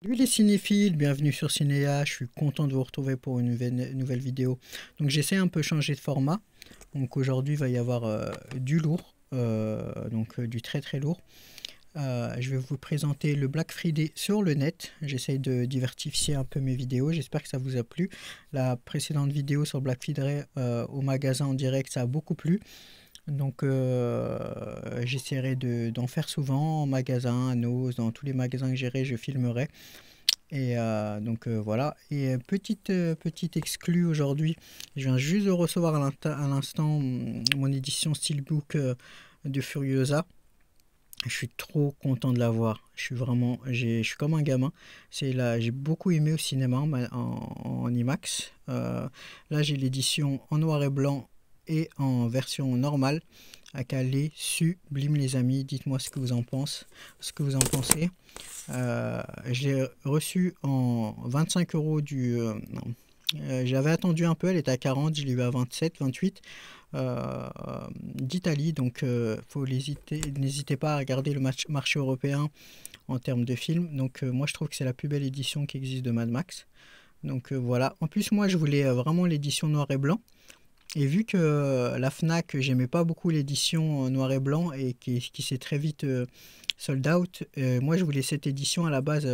Salut les cinéphiles, bienvenue sur Cinéa, je suis content de vous retrouver pour une nouvelle vidéo. Donc j'essaie un peu changer de format, donc aujourd'hui il va y avoir du lourd, du très très lourd. Je vais vous présenter le Black Friday sur le net, j'essaie de diversifier un peu mes vidéos, j'espère que ça vous a plu. La précédente vidéo sur Black Friday au magasin en direct, ça a beaucoup plu. Donc j'essaierai d'en faire souvent en magasin, à Noz, dans tous les magasins que j'irai, je filmerai. Et voilà. Et petite exclue aujourd'hui, je viens juste de recevoir à l'instant mon édition Steelbook de Furiosa. Je suis trop content de l'avoir. Je suis comme un gamin. C'est là, j'ai beaucoup aimé au cinéma en IMAX. Là, j'ai l'édition en noir et blanc et en version normale. À Calais, sublime les amis. Dites-moi ce que vous en pensez. Je l'ai reçu en 25 euros non. J'avais attendu un peu, elle était à 40, je l'ai eu à 27, 28 d'Italie. Donc, n'hésitez pas à regarder le marché européen en termes de films. Donc, moi, je trouve que c'est la plus belle édition qui existe de Mad Max. Donc, voilà. En plus, moi, je voulais vraiment l'édition noir et blanc. Et vu que la Fnac, j'aimais pas beaucoup l'édition noir et blanc et qui s'est très vite sold out, moi je voulais cette édition à la base,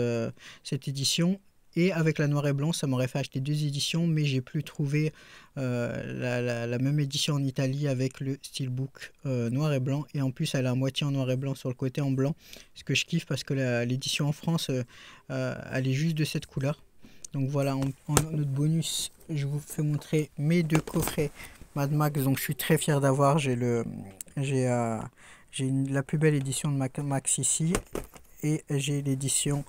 cette édition. Et avec la noir et blanc, ça m'aurait fait acheter deux éditions, mais j'ai plus trouvé la même édition en Italie avec le steelbook noir et blanc. Et en plus, elle est à moitié en noir et blanc sur le côté en blanc. Ce que je kiffe parce que l'édition en France, elle est juste de cette couleur. Donc voilà, en notre bonus, je vous fais montrer mes deux coffrets Mad Max. Donc je suis très fier d'avoir. J'ai la plus belle édition de Mad Max ici et j'ai l'édition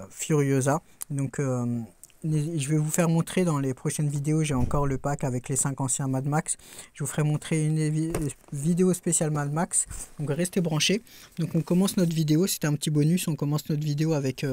Furiosa. Donc je vais vous faire montrer dans les prochaines vidéos. J'ai encore le pack avec les 5 anciens Mad Max. Je vous ferai montrer une vidéo spéciale Mad Max. Donc restez branchés. Donc on commence notre vidéo. C'était un petit bonus. On commence notre vidéo avec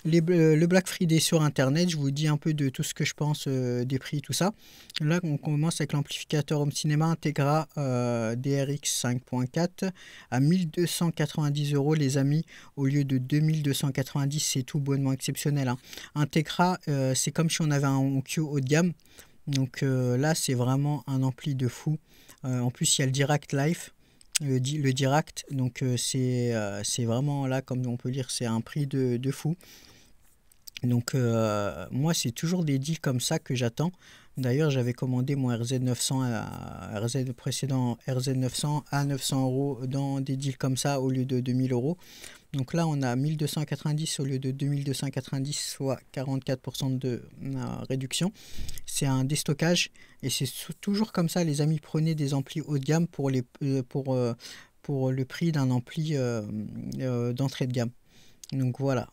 le Black Friday sur internet. Je vous dis un peu de tout ce que je pense des prix, tout ça. Là, on commence avec l'amplificateur home cinéma Integra DRX 5.4 à 1290 euros, les amis, au lieu de 2290. C'est tout bonnement exceptionnel, hein. Integra, c'est comme si on avait un OnQ haut de gamme. Donc là, c'est vraiment un ampli de fou. En plus, il y a le Direct Live. Le Direct, donc c'est vraiment là, comme on peut dire, c'est un prix de fou. Donc moi, c'est toujours des deals comme ça que j'attends. D'ailleurs, j'avais commandé mon RZ900 RZ précédent RZ900 à 900 euros dans des deals comme ça au lieu de 2000 euros. Donc là, on a 1290 au lieu de 2290, soit 44% de réduction. C'est un déstockage et c'est toujours comme ça, les amis. Prenez des amplis haut de gamme pour le prix d'un ampli d'entrée de gamme. Donc voilà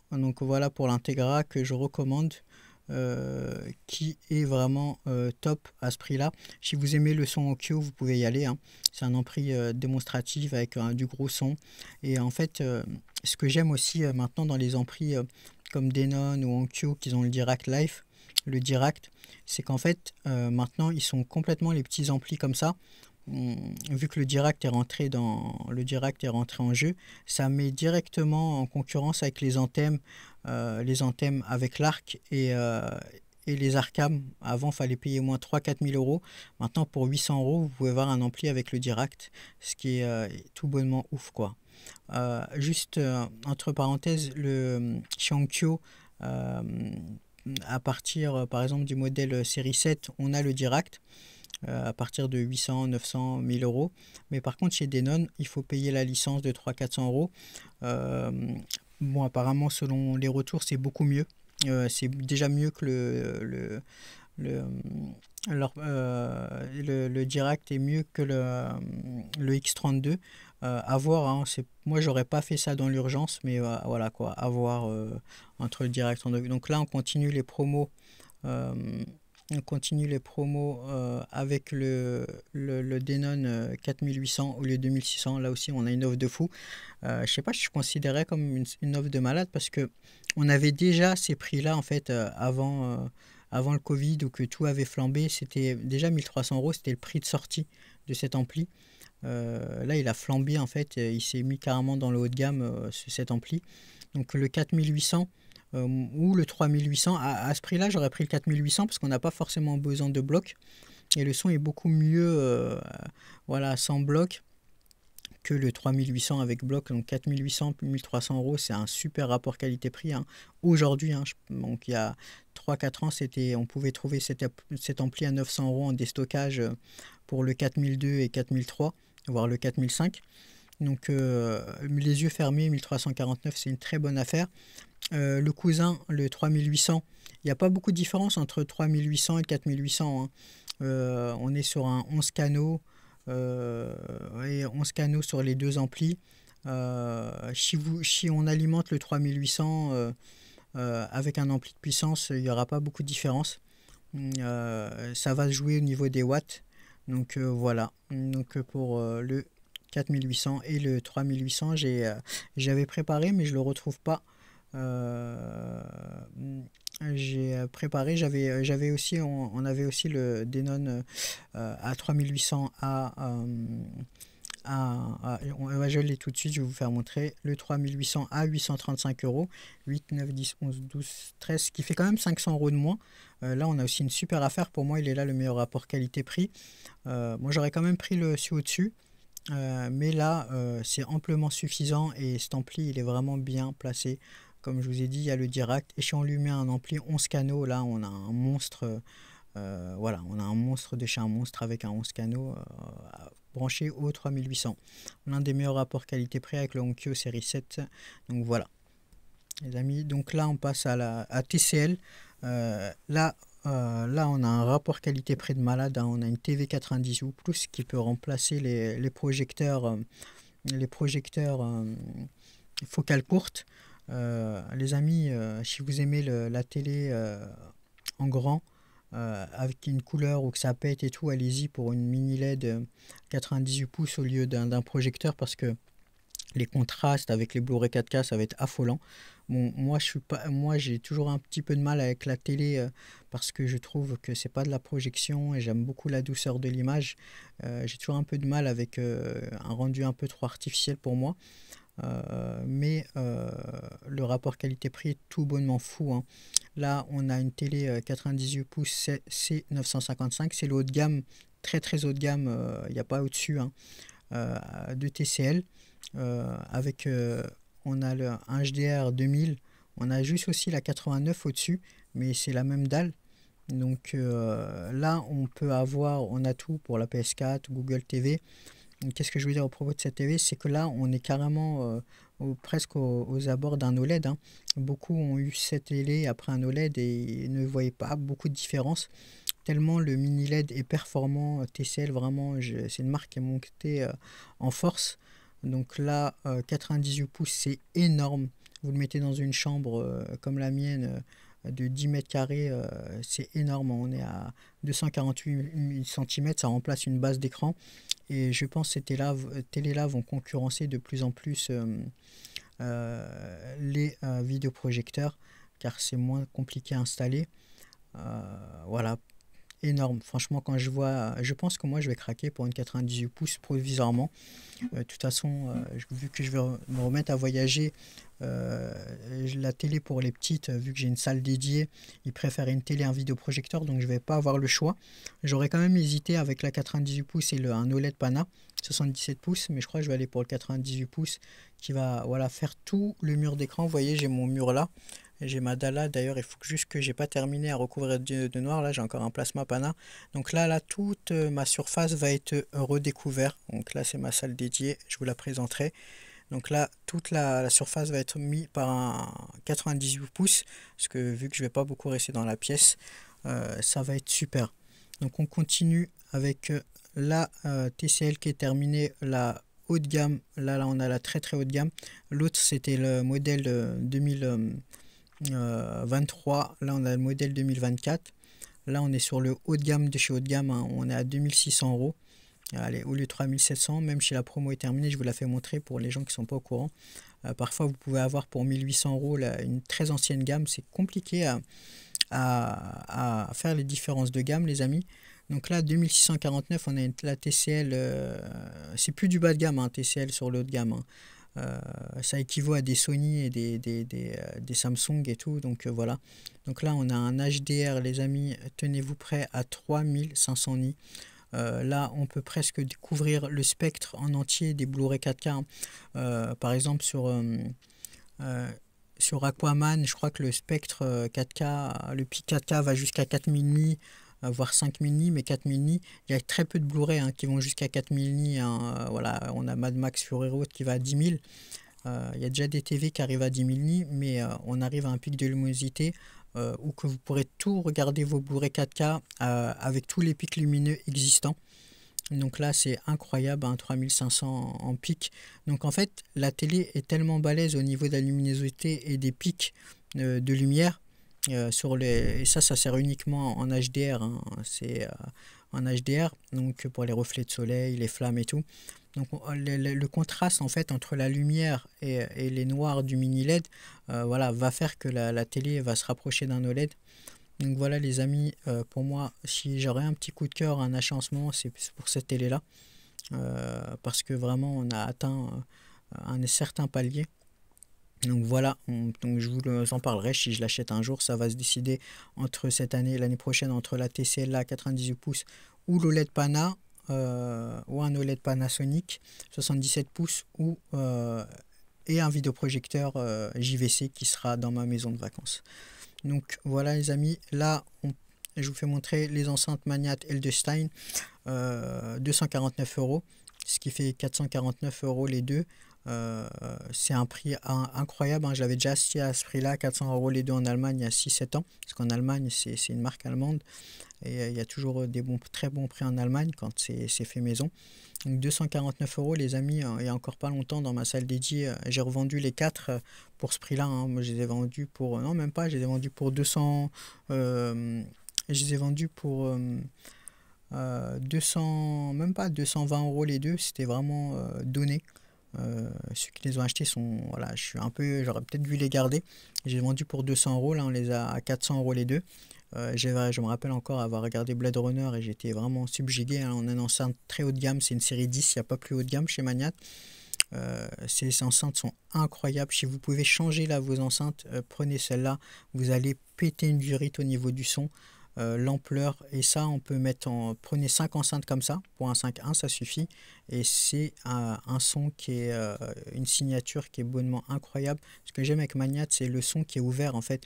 pour l'Integra que je recommande, qui est vraiment top à ce prix-là. Si vous aimez le son audio, vous pouvez y aller, hein. C'est un ampli démonstratif avec du gros son. Et en fait, ce que j'aime aussi maintenant dans les amplis comme Denon ou Onkyo qui ont le Direct Live, le Direct, c'est qu'en fait maintenant ils sont complètement les petits amplis comme ça. Vu que le direct est rentré en jeu, ça met directement en concurrence avec les anthèmes avec l'arc et les Arcam. Avant, il fallait payer moins 3 4 000 euros. Maintenant, pour 800 euros, vous pouvez avoir un ampli avec le direct, ce qui est tout bonnement ouf, quoi. Juste entre parenthèses, le Xiaonkyo, euh, à partir par exemple du modèle série 7, on a le direct à partir de 800, 900, 1000 euros. Mais par contre, chez Denon, il faut payer la licence de 300 400 euros. Euh, bon, apparemment, selon les retours, c'est beaucoup mieux. C'est déjà mieux que le, le Direct est mieux que le X32. À voir, hein, moi, j'aurais pas fait ça dans l'urgence, mais voilà quoi, à voir entre le Direct et le. Donc là, on continue les promos. euh, on continue les promos avec le Denon 4800 au lieu de 2600. Là aussi, on a une offre de fou. Je sais pas, je considérais comme une offre de malade parce que on avait déjà ces prix-là en fait avant le Covid où que tout avait flambé. C'était déjà 1300 euros, c'était le prix de sortie de cet ampli. Là, il a flambé en fait, il s'est mis carrément dans le haut de gamme cet ampli. Donc le 4800. ou le 3800. À ce prix-là, j'aurais pris le 4800 parce qu'on n'a pas forcément besoin de bloc. Et le son est beaucoup mieux voilà, sans bloc que le 3800 avec bloc. Donc 4800, 1300 euros, c'est un super rapport qualité-prix. Hein. Aujourd'hui, hein, donc il y a 3-4 ans, on pouvait trouver cet ampli à 900 euros en déstockage pour le 4002 et 4003, voire le 4005. Donc les yeux fermés, 1349, c'est une très bonne affaire. Le cousin, le 3800, il n'y a pas beaucoup de différence entre 3800 et 4800. Hein. On est sur un 11 canaux et 11 canaux sur les deux amplis. Si on alimente le 3800 avec un ampli de puissance, il n'y aura pas beaucoup de différence. Ça va se jouer au niveau des watts. Donc voilà. Donc pour le 4800 et le 3800, j'avais préparé, mais je le retrouve pas. J'ai préparé, j'avais aussi, on avait aussi le Denon à 3800 je l'ai tout de suite, je vais vous faire montrer le 3800 à 835 euros, 8, 9, 10, 11, 12, 13, ce qui fait quand même 500 euros de moins. Là, on a aussi une super affaire. Pour moi, il est là le meilleur rapport qualité-prix. Moi, j'aurais quand même pris le au-dessus. Mais là, c'est amplement suffisant et cet ampli, il est vraiment bien placé. Comme je vous ai dit, il y a le direct. Et si on lui met un ampli 11 canaux, là, on a un monstre. Voilà, on a un monstre de chez un monstre avec un 11 canaux branché au 3800. L'un des meilleurs rapports qualité-prix avec le Onkyo série 7. Donc voilà, les amis. Donc là, on passe à TCL. Là, on a un rapport qualité-prix de malade. Hein. On a une TV 98 Plus qui peut remplacer les projecteurs, focale courte. Les amis, si vous aimez la télé en grand, avec une couleur où que ça pète et tout, allez-y pour une mini LED 98 pouces au lieu d'un projecteur parce que les contrastes avec les Blu-ray 4K, ça va être affolant. Bon, moi j'ai toujours un petit peu de mal avec la télé parce que je trouve que c'est pas de la projection et j'aime beaucoup la douceur de l'image. J'ai toujours un peu de mal avec un rendu un peu trop artificiel pour moi. Mais le rapport qualité-prix est tout bonnement fou. Hein. Là, on a une télé 98 pouces C955, c'est le haut de gamme, très très haut de gamme, il n'y a pas au-dessus hein, de TCL. On a un HDR 2000, on a juste aussi la 89 au-dessus, mais c'est la même dalle. Donc là, on a tout pour la PS4, Google TV. Qu'est-ce que je veux dire au propos de cette TV? C'est que là, on est carrément presque aux abords d'un OLED. Hein. Beaucoup ont eu cette télé après un OLED et ne voyaient pas beaucoup de différence. Tellement le mini LED est performant. TCL, vraiment, c'est une marque qui est montée en force. Donc là, 98 pouces, c'est énorme. Vous le mettez dans une chambre comme la mienne de 10 mètres carrés, c'est énorme. On est à 248 cm, ça remplace une base d'écran. Et je pense que ces télé-là vont concurrencer de plus en plus les vidéoprojecteurs car c'est moins compliqué à installer. Voilà, énorme. Franchement, quand je pense que moi je vais craquer pour une 98 pouces provisoirement. De toute façon, vu que je vais me remettre à voyager, la télé pour les petites, vu que j'ai une salle dédiée, ils préfèrent une télé, un vidéoprojecteur, donc je vais pas avoir le choix. J'aurais quand même hésité avec la 98 pouces et un OLED Pana 77 pouces, mais je crois que je vais aller pour le 98 pouces qui va voilà, faire tout le mur d'écran. Vous voyez, j'ai mon mur là. J'ai ma dalle là, d'ailleurs, il faut juste que j'ai pas terminé à recouvrir de noir. Là, j'ai encore un plasma Pana. Donc là, toute ma surface va être redécouverte. Donc là, c'est ma salle dédiée. Je vous la présenterai. Donc là, toute la surface va être mise par un 98 pouces. Parce que vu que je vais pas beaucoup rester dans la pièce, ça va être super. Donc on continue avec la TCL qui est terminée, la haut de gamme. Là, on a la très très haut de gamme. L'autre, c'était le modèle 2023. Là, on a le modèle 2024. Là, on est sur le haut de gamme de chez haut de gamme. Hein. On est à 2600 euros. Allez, au lieu de 3700, même si la promo est terminée, je vous la fais montrer pour les gens qui ne sont pas au courant. Parfois, vous pouvez avoir pour 1800 euros une très ancienne gamme. C'est compliqué à faire les différences de gamme, les amis. Donc là, 2649, on a la TCL. C'est plus du bas de gamme, hein, TCL sur le haut de gamme. Hein. Ça équivaut à des Sony et des Samsung et tout. Donc voilà. Donc là, on a un HDR, les amis, tenez-vous prêts, à 3500 nits. Là, on peut presque découvrir le spectre en entier des Blu-ray 4K, hein. Par exemple, sur Aquaman, je crois que le spectre 4K, le pic 4K va jusqu'à 4000 nits, voire 5000 nits, mais 4000 nits, il y a très peu de Blu-ray, hein, qui vont jusqu'à 4000 nits, hein. Voilà, on a Mad Max Fury Road qui va à 10 000. Il y a déjà des TV qui arrivent à 10 000 nits, mais on arrive à un pic de luminosité où que vous pourrez tout regarder vos Blu-ray 4K avec tous les pics lumineux existants. Donc là, c'est incroyable, hein, 3500 en pic. Donc en fait, la télé est tellement balèze au niveau de la luminosité et des pics de lumière. Et ça sert uniquement en HDR, hein. C'est en HDR, donc pour les reflets de soleil, les flammes et tout. Donc le contraste en fait entre la lumière et les noirs du mini LED, voilà, va faire que la télé va se rapprocher d'un OLED. Donc voilà les amis, pour moi, si j'aurais un petit coup de cœur, un achat en ce moment, c'est pour cette télé-là. Parce que vraiment on a atteint un certain palier. Donc voilà, donc je vous en parlerai si je l'achète un jour. Ça va se décider entre cette année et l'année prochaine, entre la TCL 98 pouces ou l'OLED Pana, ou un OLED Panasonic 77 pouces et un vidéoprojecteur JVC qui sera dans ma maison de vacances. Donc voilà les amis, là je vous fais montrer les enceintes Magnat Eldestein, 249 €, ce qui fait 449 € les deux. C'est un prix incroyable, hein. J'avais déjà acheté à ce prix-là, 400 € les deux en Allemagne il y a 6-7 ans, parce qu'en Allemagne c'est une marque allemande et il y a toujours des très bons prix en Allemagne quand c'est fait maison. Donc 249 € les amis, il y a encore pas longtemps dans ma salle dédiée, j'ai revendu les 4 pour ce prix-là, hein. Moi je les ai vendus pour, non même pas, je les ai vendus pour 200, je les ai vendus pour 200, même pas 220 € les deux, c'était vraiment donné. Ceux qui les ont achetés sont, voilà, j'aurais peut-être dû les garder. J'ai vendu pour 200 €, là on les a à 400 € les deux. Je me rappelle encore avoir regardé Blade Runner et j'étais vraiment subjugué, hein. On a une enceinte très haut de gamme, c'est une série 10, il n'y a pas plus haut de gamme chez Magnat. Ces enceintes sont incroyables. Si vous pouvez changer là vos enceintes, prenez celle-là, vous allez péter une durite au niveau du son. L'ampleur, et ça on peut prenez 5 enceintes comme ça, pour un 5.1 ça suffit, et c'est un son qui est une signature qui est bonnement incroyable. Ce que j'aime avec Magnat, c'est le son qui est ouvert en fait.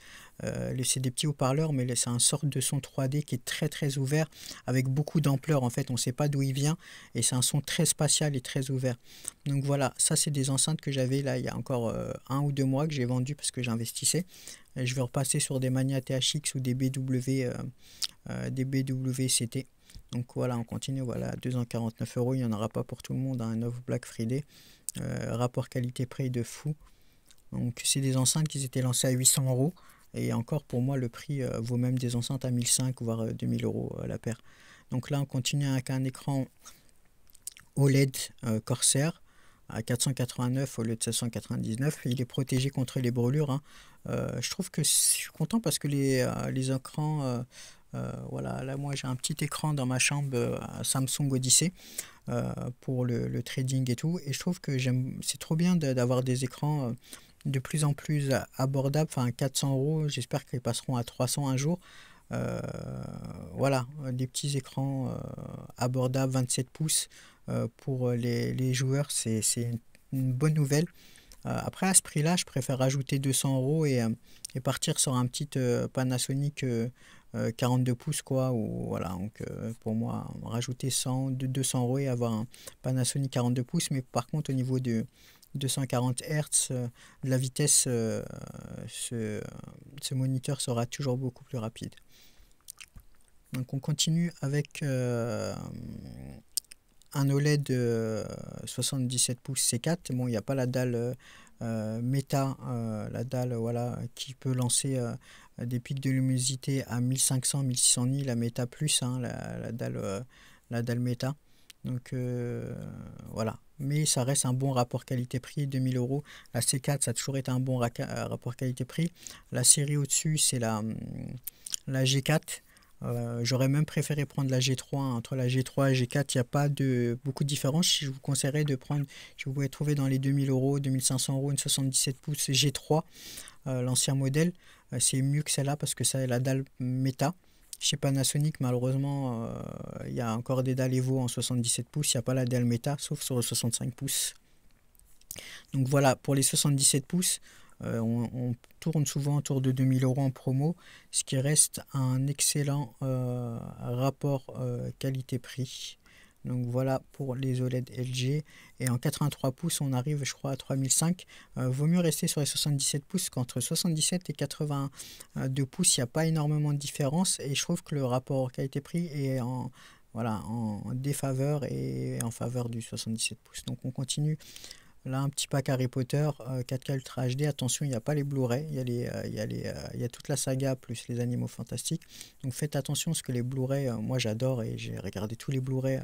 C'est des petits haut-parleurs, mais c'est un sorte de son 3D qui est très très ouvert, avec beaucoup d'ampleur en fait, on ne sait pas d'où il vient, et c'est un son très spatial et très ouvert. Donc voilà, ça c'est des enceintes que j'avais là il y a encore 1 ou 2 mois, que j'ai vendu parce que j'investissais. Et je vais repasser sur des Magnat THX ou des BWCT. Donc voilà, on continue. Voilà, 249 €, il n'y en aura pas pour tout le monde, hein, un off Black Friday. Rapport qualité-prix de fou. Donc c'est des enceintes qui étaient lancées à 800 €. Et encore pour moi, le prix vaut même des enceintes à 1500 voire 2000 € la paire. Donc là, on continue avec un écran OLED Corsair à 489 au lieu de 799. Il est protégé contre les brûlures, hein. Je trouve que je suis content parce que les écrans, voilà, là moi j'ai un petit écran dans ma chambre Samsung Odyssey pour le trading et tout, et je trouve que c'est trop bien d'avoir des écrans de plus en plus abordables, enfin 400 €, j'espère qu'ils passeront à 300 un jour. Voilà, des petits écrans abordables 27 pouces pour les joueurs, c'est une bonne nouvelle. Après, à ce prix-là, je préfère rajouter 200 € et partir sur un petit Panasonic 42 pouces, quoi. Ou, voilà, donc pour moi, rajouter 200 € et avoir un Panasonic 42 pouces. Mais par contre, au niveau de 240 Hz, de la vitesse, ce moniteur sera toujours beaucoup plus rapide. Donc on continue avec un OLED 77 pouces C4. Bon, il n'y a pas la dalle méta, la dalle, voilà, qui peut lancer des pics de luminosité à 1500-1600 nits, la méta plus, hein, la dalle méta. Donc voilà, mais ça reste un bon rapport qualité-prix, 2000 €. La C4, ça a toujours été un bon rapport qualité-prix. La série au-dessus, c'est la G4. J'aurais même préféré prendre la G3, hein. Entre la G3 et la G4, il n'y a pas de beaucoup de différence. Je vous conseillerais de prendre, si vous pouvez trouver dans les 2000 euros, 2500 euros, une 77 pouces G3, l'ancien modèle. C'est mieux que celle-là parce que ça a la dalle méta. Chez Panasonic, malheureusement, il y a encore des dalles Evo en 77 pouces, il n'y a pas la dalle méta, sauf sur le 65 pouces. Donc voilà, pour les 77 pouces, on tourne souvent autour de 2000 euros en promo, ce qui reste un excellent rapport qualité-prix. Donc voilà pour les OLED LG. Et en 83 pouces, on arrive, je crois, à 3005. Vaut mieux rester sur les 77 pouces qu'entre 77 et 82 pouces, il n'y a pas énormément de différence. Et je trouve que le rapport qualité-prix est voilà, en défaveur et en faveur du 77 pouces. Donc on continue. Là, un petit pack Harry Potter, 4K Ultra HD. Attention, il n'y a pas les Blu-ray. Il y a toute la saga plus les animaux fantastiques. Donc faites attention parce que les Blu-ray, moi j'adore et j'ai regardé tous les Blu-ray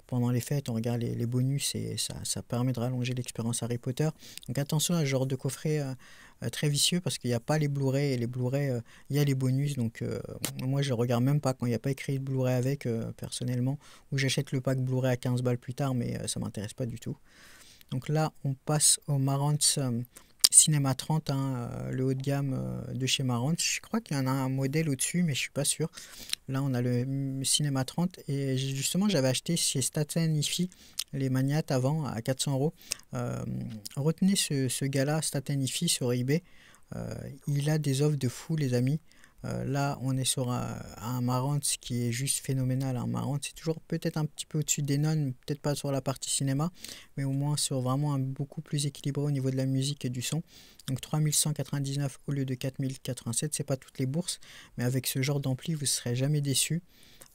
pendant les fêtes. On regarde les bonus et ça permet de rallonger l'expérience Harry Potter. Donc attention à ce genre de coffret très vicieux parce qu'il n'y a pas les Blu-ray et les Blu-ray, il y a les bonus. Donc moi je regarde même pas quand il n'y a pas écrit de Blu-ray avec personnellement. Ou j'achète le pack Blu-ray à 15 balles plus tard, mais ça m'intéresse pas du tout. Donc là, on passe au Marantz Cinema 30, hein, le haut de gamme de chez Marantz. Je crois qu'il y en a un modèle au-dessus, mais je suis pas sûr. Là, on a le Cinema 30 et justement, j'avais acheté chez Staten Hi-Fi les Magnat avant à 400 euros. Retenez ce gars-là, Staten Hi-Fi sur eBay. Il a des offres de fou, les amis. Là, on est sur un Marantz qui est juste phénoménal. Un Marantz, c'est toujours peut-être un petit peu au-dessus des nonnes, peut-être pas sur la partie cinéma, mais au moins sur vraiment un beaucoup plus équilibré au niveau de la musique et du son. Donc 3199 au lieu de 4087, c'est pas toutes les bourses, mais avec ce genre d'ampli, vous ne serez jamais déçu.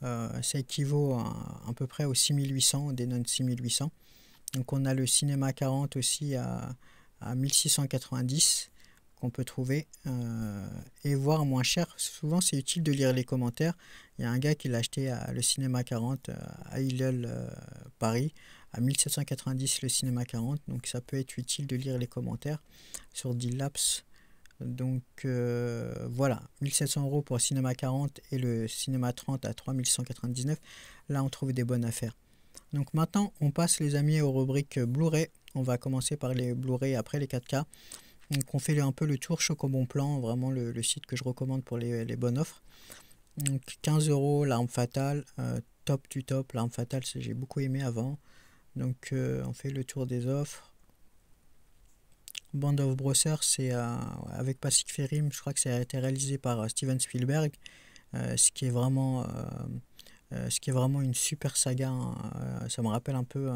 Ça équivaut à peu près aux 6800, des nonnes 6800. Donc on a le Cinéma 40 aussi à 1690 qu'on peut trouver et voir moins cher. Souvent c'est utile de lire les commentaires. Il y a un gars qui l'a acheté à le Cinéma 40 à Illeul, Paris, à 1790 le Cinéma 40. Donc ça peut être utile de lire les commentaires sur Dillaps. Donc voilà, 1700 euros pour le Cinéma 40 et le Cinéma 30 à 3199. Là on trouve des bonnes affaires. Donc maintenant on passe les amis aux rubriques Blu-ray. On va commencer par les Blu-ray après les 4K. Donc on fait un peu le tour Chocobon Plan, vraiment le site que je recommande pour les bonnes offres. Donc 15 euros, l'arme fatale, top du top, l'arme fatale, j'ai beaucoup aimé avant. Donc on fait le tour des offres. Band of Brothers, c'est avec Pacific Rim, je crois que ça a été réalisé par Steven Spielberg, ce qui est vraiment une super saga, hein. Ça me rappelle un peu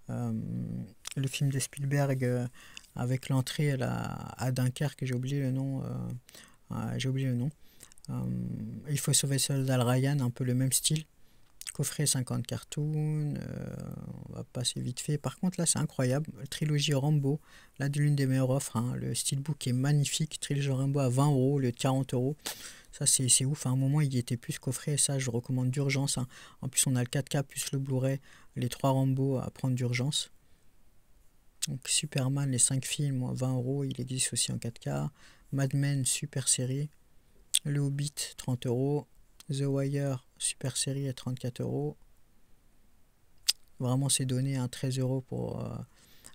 le film de Spielberg avec l'entrée à Dunkerque, j'ai oublié le nom. Il faut sauver Soldat Ryan, un peu le même style. Coffret 50 cartoons, on va passer vite fait. Par contre, là, c'est incroyable. Trilogie Rambo, là, de l'une des meilleures offres, hein. Le steelbook est magnifique. Trilogie Rambo à 20 euros, le 40 euros. Ça, c'est ouf. À un moment, il était plus coffret. Ça, je recommande d'urgence, hein. En plus, on a le 4K plus le Blu-ray, les 3 Rambo à prendre d'urgence. Donc, Superman, les 5 films, à 20 euros. Il existe aussi en 4K. Mad Men, super série. Le Hobbit, 30 euros. The Wire, super série à 34 euros. Vraiment, c'est donné à 13 euros pour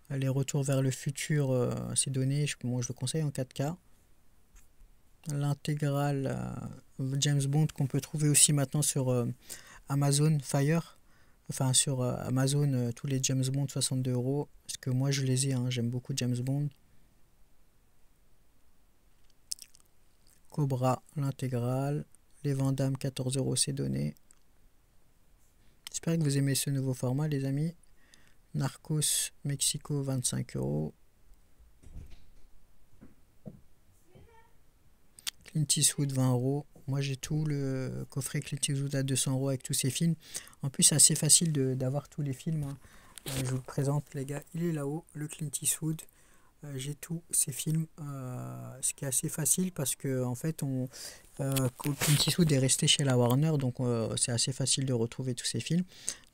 les retours vers le futur. C'est donné, moi je le conseille en 4K. L'intégrale James Bond qu'on peut trouver aussi maintenant sur Amazon Fire. Enfin, sur Amazon, tous les James Bond 62 euros. Parce que moi je les ai, hein, j'aime beaucoup James Bond. Cobra, l'intégrale. Les Van Damme, 14 euros, c'est donné. J'espère que vous aimez ce nouveau format, les amis. Narcos Mexico, 25 euros. Clint Eastwood, 20 euros. Moi, j'ai tout le coffret Clint Eastwood à 200 euros avec tous ces films. En plus, c'est assez facile d'avoir tous les films, hein. Je vous le présente, les gars. Il est là-haut, le Clint Eastwood. J'ai tous ces films, ce qui est assez facile parce que en fait Clint Eastwood est resté chez la Warner, donc c'est assez facile de retrouver tous ces films.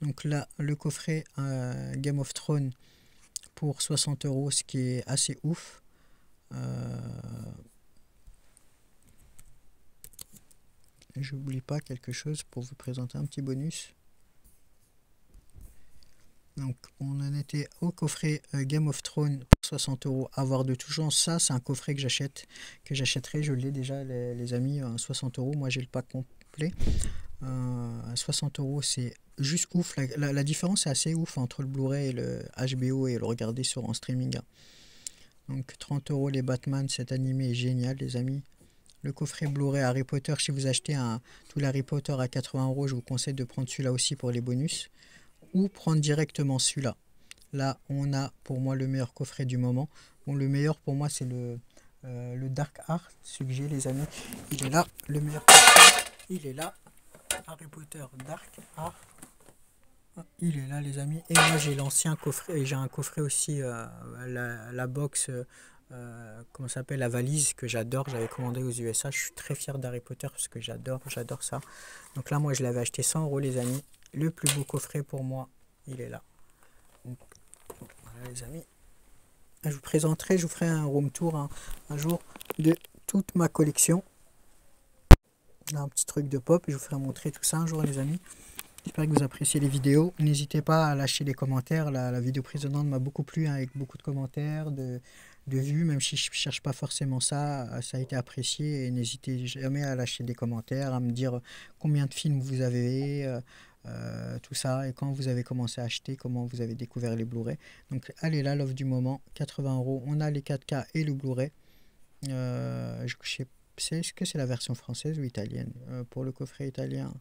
Donc là, le coffret Game of Thrones pour 60 euros, ce qui est assez ouf. j'oublie pas quelque chose pour vous présenter un petit bonus. Donc on en était au coffret Game of Thrones pour 60 euros, avoir de tout genre. Ça c'est un coffret que j'achèterai, je l'ai déjà les amis, 60 euros. Moi j'ai le pack complet. 60 euros c'est juste ouf. La différence est assez ouf entre le Blu-ray et le HBO et le regarder en streaming. Donc 30 euros les Batman, cet animé est génial les amis. Le coffret Blu-ray Harry Potter, si vous achetez tout l'Harry Potter à 80 euros, je vous conseille de prendre celui-là aussi pour les bonus. Ou prendre directement celui-là. Là, on a pour moi le meilleur coffret du moment. Bon, le meilleur pour moi, c'est le Dark Art, celui que j'ai, les amis. Il est là, le meilleur coffret. Il est là. Harry Potter Dark Art. Il est là, les amis. Et moi, j'ai l'ancien coffret. Et j'ai un coffret aussi, la box, comment ça s'appelle, la valise que j'adore. J'avais commandé aux USA. Je suis très fier d'Harry Potter parce que j'adore ça. Donc là, moi, je l'avais acheté 100 euros, les amis. Le plus beau coffret pour moi, il est là. Donc, voilà les amis. Je vous présenterai, je vous ferai un room tour un jour de toute ma collection. Là, un petit truc de pop, je vous ferai montrer tout ça un jour les amis. J'espère que vous appréciez les vidéos. N'hésitez pas à lâcher des commentaires. La vidéo précédente m'a beaucoup plu, hein, avec beaucoup de commentaires, de vues, même si je ne cherche pas forcément ça. Ça a été apprécié et n'hésitez jamais à lâcher des commentaires, à me dire combien de films vous avez, tout ça, et quand vous avez commencé à acheter, comment vous avez découvert les Blu-ray. Donc allez là, l'offre du moment, 80 euros. On a les 4K et le Blu-ray. Je sais, est-ce que c'est la version française ou italienne? Pour le coffret italien.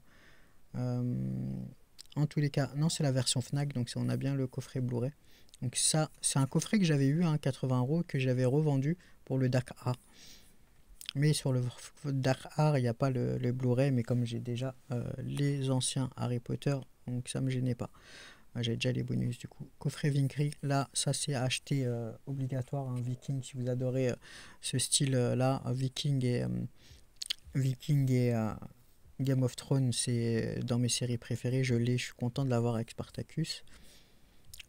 En tous les cas, non, c'est la version Fnac, donc on a bien le coffret Blu-ray. Donc ça, c'est un coffret que j'avais eu, 80 euros, que j'avais revendu pour le Dark Art. Mais sur le Dark Art, il n'y a pas le Blu-ray, mais comme j'ai déjà les anciens Harry Potter, donc ça me gênait pas. J'ai déjà les bonus du coup. Coffret Vinkry, là, ça c'est à acheter obligatoire, un Viking, si vous adorez ce style-là, Viking et Game of Thrones, c'est dans mes séries préférées, je suis content de l'avoir avec Spartacus.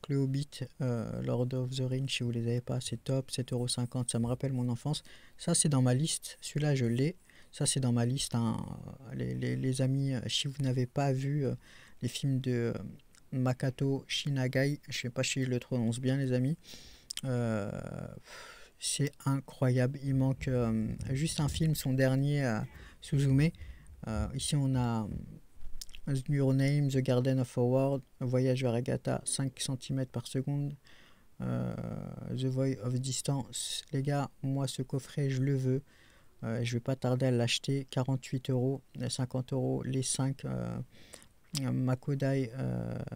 Le Hobbit, Lord of the Rings, si vous les avez pas, c'est top, 7,50 €, ça me rappelle mon enfance. Ça c'est dans ma liste, celui-là je l'ai, ça c'est dans ma liste, hein. Les amis, si vous n'avez pas vu les films de Makoto Shinkai, je sais pas si je le prononce bien les amis, c'est incroyable, il manque juste un film, son dernier, Suzume. Ici on a Your Name, The Garden of Howard, Voyage vers Agatha, 5 cm par seconde, The Void of Distance. Les gars, moi ce coffret je le veux, je vais pas tarder à l'acheter, 48 €, 50 € les 5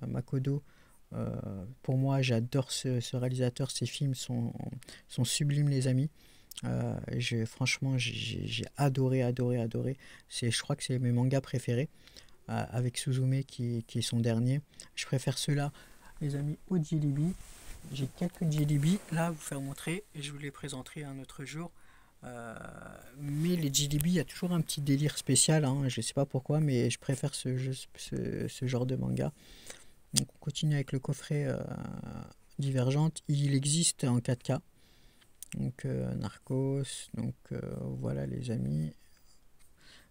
Makoto. Pour moi j'adore ce réalisateur, ses films sont sublimes les amis. Franchement j'ai adoré. Je crois que c'est mes mangas préférés, avec Suzume qui est son dernier. Je préfère ceux-là les amis au Jilibi. J'ai quelques Jilibi là à vous faire montrer et je vous les présenterai un autre jour. Mais les Jilibi, il y a toujours un petit délire spécial, hein, je sais pas pourquoi, mais je préfère ce genre de manga. Donc on continue avec le coffret Divergente. Il existe en 4K. Donc Narcos, donc voilà les amis.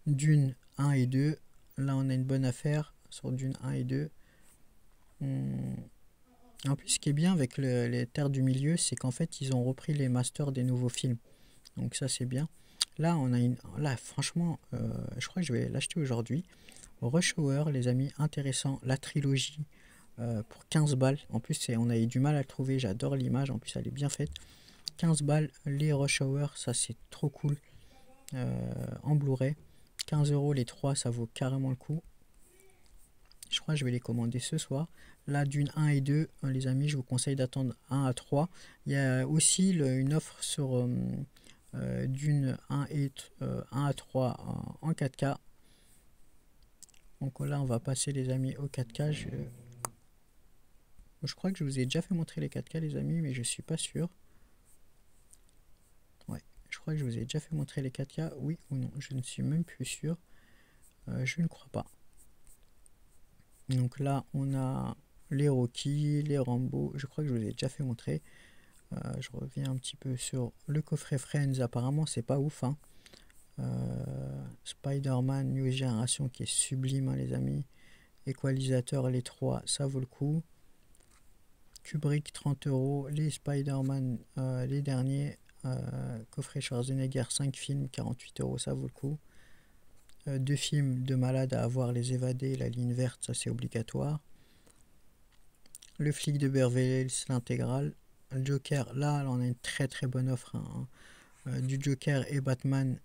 Dune 1 et 2. Là on a une bonne affaire sur Dune 1 et 2. En plus ce qui est bien avec les Terres du Milieu, c'est qu'en fait ils ont repris les masters des nouveaux films. Donc ça c'est bien. Là on a là franchement je crois que je vais l'acheter aujourd'hui. Rush Hour les amis, intéressant. La trilogie pour 15 balles. En plus on a eu du mal à le trouver, j'adore l'image, en plus elle est bien faite. 15 balles les Rush Hour, ça c'est trop cool. En Blu-ray. 15 € les 3, ça vaut carrément le coup. Je crois que je vais les commander ce soir. Là, Dune 1 et 2, les amis, je vous conseille d'attendre 1 à 3. Il y a aussi une offre sur Dune 1 à 3 en 4K. Donc là, on va passer les amis au 4K. Je crois que je vous ai déjà fait montrer les 4K les amis, mais je suis pas sûr. Ouais, je crois que je vous ai déjà fait montrer les 4K, oui ou non, je ne suis même plus sûr. Je ne crois pas. Donc là, on a les Rocky, les Rambo, je crois que je vous ai déjà fait montrer. Je reviens un petit peu sur le coffret Friends, apparemment c'est pas ouf, hein. Spider-Man New Generation qui est sublime, hein, les amis. Equalisateur, les trois, ça vaut le coup. Kubrick, 30 €. Les Spider-Man, les derniers. Coffret Schwarzenegger, 5 films, 48 €, ça vaut le coup. 2 films de malade à avoir, Les Évadés, La Ligne Verte, ça c'est obligatoire. Le Flic de Beverly Hills, l'intégrale. Le Joker, là on a une très très bonne offre, hein. Du Joker et Batman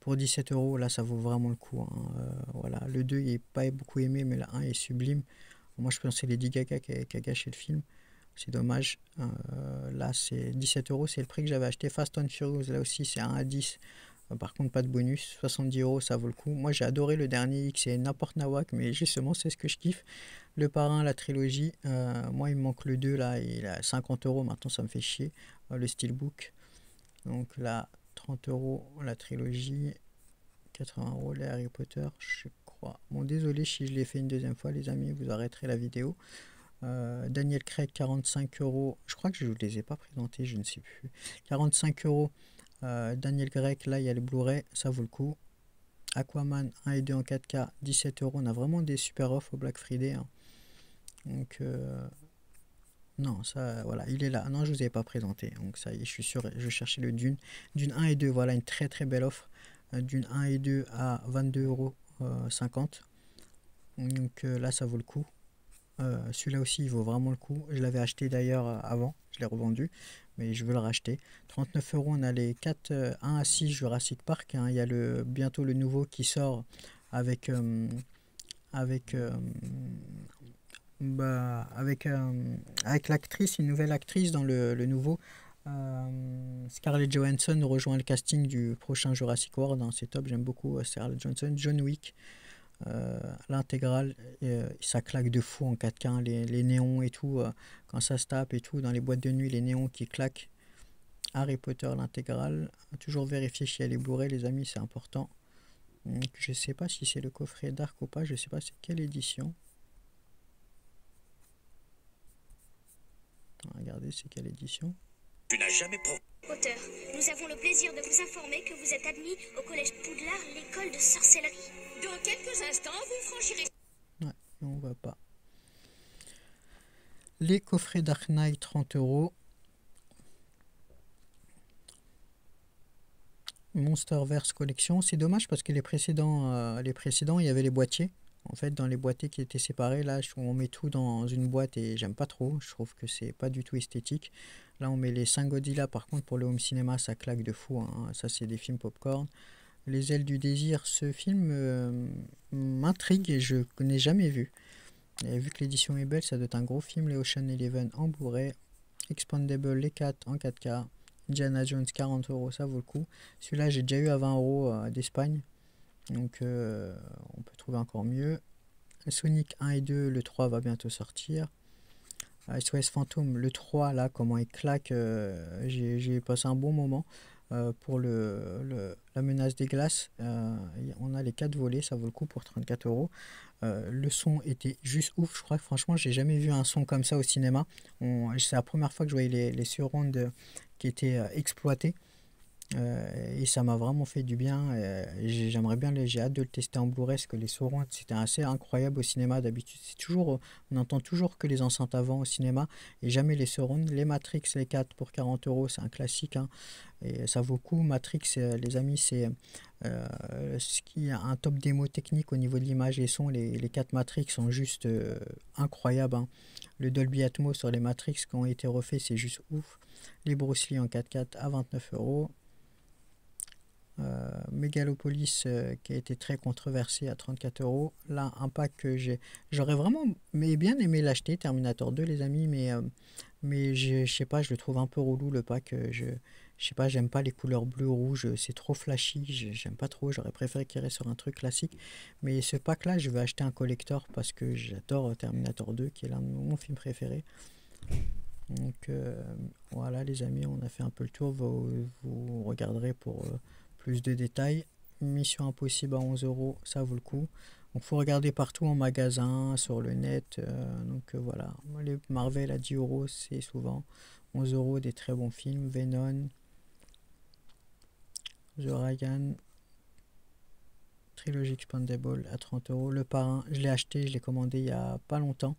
pour 17 €, là ça vaut vraiment le coup, hein. Voilà. Le 2 il n'est pas beaucoup aimé, mais le 1 est sublime. Moi je pense que c'est Lady Gaga qui a gâché le film, c'est dommage. Là c'est 17 €, c'est le prix que j'avais acheté. Fast and Furious, là aussi c'est 1 à 10. Par contre pas de bonus, 70 €, ça vaut le coup. Moi j'ai adoré le dernier X et n'importe nawak, mais justement c'est ce que je kiffe. Le Parrain, la trilogie, moi il me manque le 2 là, il a 50 € maintenant, ça me fait chier. Le Steelbook, donc là 30 € la trilogie, 80 € les Harry Potter, je crois. Bon, désolé si je l'ai fait une deuxième fois, les amis, vous arrêterez la vidéo. Daniel Craig, 45 €. Je crois que je ne les ai pas présentés, je ne sais plus. 45 €. Daniel Craig, là il y a le Blu-ray, ça vaut le coup. Aquaman 1 et 2 en 4K, 17 €. On a vraiment des super offres au Black Friday, hein. Donc, non, ça, voilà, il est là. Non, je ne vous avais pas présenté. Donc, ça y est, je suis sûr, je cherchais le Dune. Dune 1 et 2, voilà, une très très belle offre. Dune 1 et 2 à 22,50 €. Donc, là, ça vaut le coup. Celui-là aussi, il vaut vraiment le coup. Je l'avais acheté d'ailleurs avant, je l'ai revendu, mais je veux le racheter. 39 €, on a les 4, 1 à 6 Jurassic Park, hein. Il y a bientôt le nouveau qui sort avec, avec, avec l'actrice, une nouvelle actrice dans le nouveau. Scarlett Johansson rejoint le casting du prochain Jurassic World, hein. C'est top, j'aime beaucoup Scarlett Johansson. John Wick, l'intégrale, ça claque de fou en 4K, hein. Les néons et tout, quand ça se tape et tout, dans les boîtes de nuit, les néons qui claquent. Harry Potter, l'intégrale. Toujours vérifier s'il y a les Blu-ray, les amis, c'est important. Donc, je sais pas si c'est le coffret Dark ou pas, je sais pas c'est quelle édition. Regardez, c'est quelle édition. Tu n'as jamais Potter, nous avons le plaisir de vous informer que vous êtes admis au collège Poudlard, l'école de sorcellerie. Dans quelques instants, vous franchirez... Ouais, on va pas. Les coffrets Dark Knight, 30 €. Monsterverse collection, c'est dommage parce que les précédents, il y avait les boîtiers. En fait, dans les boîtiers qui étaient séparés, là, on met tout dans une boîte et j'aime pas trop. Je trouve que c'est pas du tout esthétique. Là, on met les 5 Godzilla. Par contre, pour le home cinéma, ça claque de fou, hein. Ça, c'est des films popcorn. Les ailes du désir, ce film m'intrigue et je n'ai jamais vu. Et vu que l'édition est belle, ça doit être un gros film. Les Ocean Eleven en Blu-ray. Expandable, les 4 en 4K. Indiana Jones, 40 €, ça vaut le coup. Celui-là, j'ai déjà eu à 20 € d'Espagne. Donc, on peut trouver encore mieux. Sonic 1 et 2, le 3 va bientôt sortir. SOS Fantôme, le 3, là, comment il claque. J'ai passé un bon moment. Pour la menace des glaces, on a les 4 volets, ça vaut le coup pour 34 €. Le son était juste ouf. Je crois que franchement, j'ai jamais vu un son comme ça au cinéma. C'est la première fois que je voyais les surrounds qui étaient exploités. Et ça m'a vraiment fait du bien. J'aimerais bien, j'ai hâte de le tester en Blu-ray parce que les surrounds c'était assez incroyable au cinéma. D'habitude, on entend toujours que les enceintes avant au cinéma et jamais les surrounds. Les Matrix, les 4 pour 40 €, c'est un classique, hein, et ça vaut le coup. Matrix, les amis, c'est ce qui a un top démo technique au niveau de l'image et son. Les 4 Matrix sont juste incroyables, hein. Le Dolby Atmos sur les Matrix qui ont été refaits, c'est juste ouf. Les Bruce Lee en 4K à 29 €. Megalopolis qui a été très controversé à 34 €. Là, un pack que j'aurais vraiment bien aimé l'acheter, Terminator 2, les amis, mais je sais pas, je le trouve un peu relou le pack. Je sais pas, j'aime pas les couleurs bleu rouge, c'est trop flashy, j'aime pas trop, j'aurais préféré qu'il reste sur un truc classique. Mais ce pack là, je vais acheter un collector parce que j'adore Terminator 2 qui est l'un de mon film préféré. Donc voilà les amis, on a fait un peu le tour, vous regarderez pour plus de détails. Mission Impossible à 11 €, ça vaut le coup. Donc faut regarder partout en magasin, sur le net. Donc voilà, les Marvel à 10 €, c'est souvent 11 € des très bons films. Venom, The Ryan, Trilogie Expandable à 30 euros. Le Parrain, je l'ai acheté, je l'ai commandé il y a pas longtemps.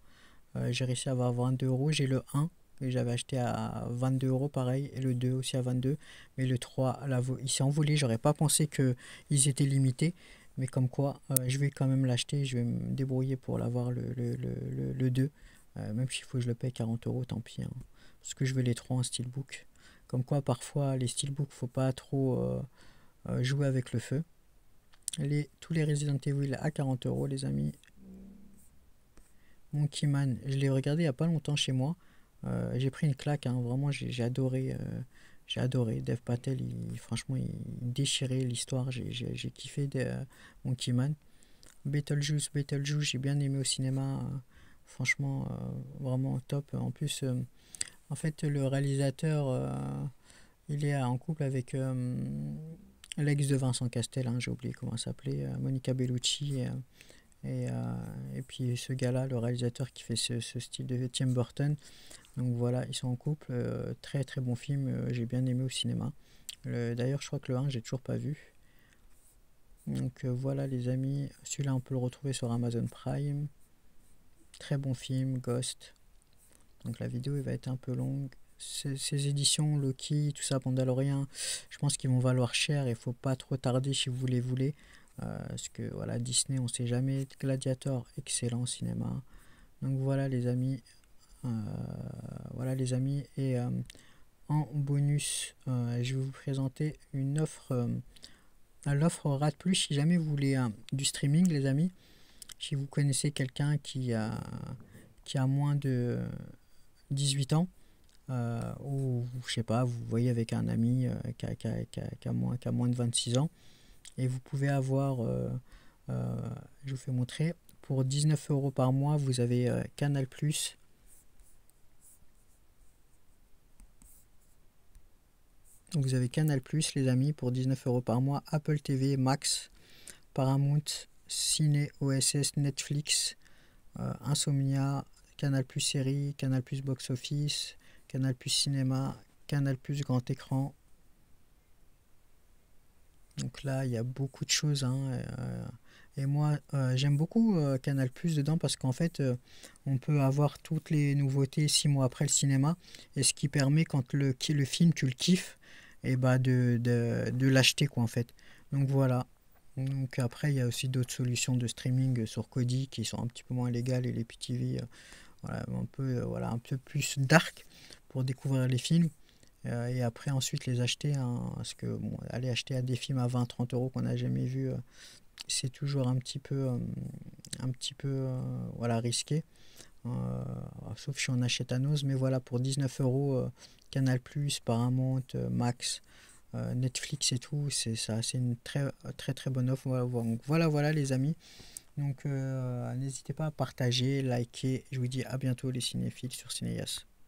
J'ai réussi à avoir 22 euros. J'ai le 1 que j'avais acheté à 22 euros pareil, et le 2 aussi à 22. Mais le 3, il s'est envolé. J'aurais pas pensé qu'ils étaient limités. Mais comme quoi, je vais quand même l'acheter. Je vais me débrouiller pour l'avoir le 2. Même s'il faut que je le paye 40 euros, tant pis, hein. Parce que je veux les 3 en steelbook. Comme quoi, parfois, les steelbooks, faut pas trop jouer avec le feu. Tous les Resident Evil à 40 euros, les amis. Monkey Man, je l'ai regardé il n'y a pas longtemps chez moi. J'ai pris une claque, hein, vraiment, j'ai adoré. J'ai adoré. Dev Patel, franchement, il déchirait l'histoire. J'ai kiffé Monkey Man. Beetlejuice, j'ai bien aimé au cinéma. Franchement, vraiment top. En plus, en fait, le réalisateur, il est en couple avec l'ex de Vincent Castel, hein, j'ai oublié comment elle s'appelait, Monica Bellucci. Et puis ce gars-là, le réalisateur qui fait ce style de Tim Burton. Donc voilà, ils sont en couple. Très très bon film, j'ai bien aimé au cinéma. D'ailleurs, je crois que le 1, j'ai toujours pas vu. Donc voilà les amis, celui-là on peut le retrouver sur Amazon Prime. Très bon film, Ghost. Donc la vidéo elle va être un peu longue. Ces éditions Loki, tout ça, Mandalorian, je pense qu'ils vont valoir cher et il faut pas trop tarder si vous les voulez. Parce que voilà, Disney, on sait jamais. Gladiator, excellent cinéma. Donc voilà les amis. Voilà les amis. Et en bonus, je vais vous présenter une offre. L'offre Rad Plus, si jamais vous voulez du streaming, les amis. Si vous connaissez quelqu'un qui a moins de 18 ans, ou je sais pas, vous voyez avec un ami qui a moins de 26 ans, et vous pouvez avoir, je vous fais montrer, pour 19 euros par mois, vous avez Canal+. Vous avez Canal+, les amis, pour 19 euros par mois, Apple TV, Max, Paramount, Ciné, OSS, Netflix, Insomnia, Canal+ série, Canal+ box office, Canal+ cinéma, Canal+ grand écran. Donc là, il y a beaucoup de choses, hein, et moi, j'aime beaucoup Canal+ dedans parce qu'en fait, on peut avoir toutes les nouveautés 6 mois après le cinéma, et ce qui permet quand le film, tu le kiffes, et bah de l'acheter quoi en fait. Donc voilà. Donc après, il y a aussi d'autres solutions de streaming sur Kodi qui sont un petit peu moins légales, et les PTV, voilà, voilà, un peu plus dark pour découvrir les films. Et après, ensuite, les acheter, hein, parce que bon, aller acheter des films à 20-30 euros qu'on n'a jamais vus, c'est toujours un petit peu, voilà, risqué. Sauf si on achète à Nose, mais voilà, pour 19 euros, Canal+, Paramount, Max, Netflix et tout, c'est ça, c'est une très très très bonne offre. Voilà les amis. Donc n'hésitez pas à partager, liker. Je vous dis à bientôt les cinéphiles sur Cinéas.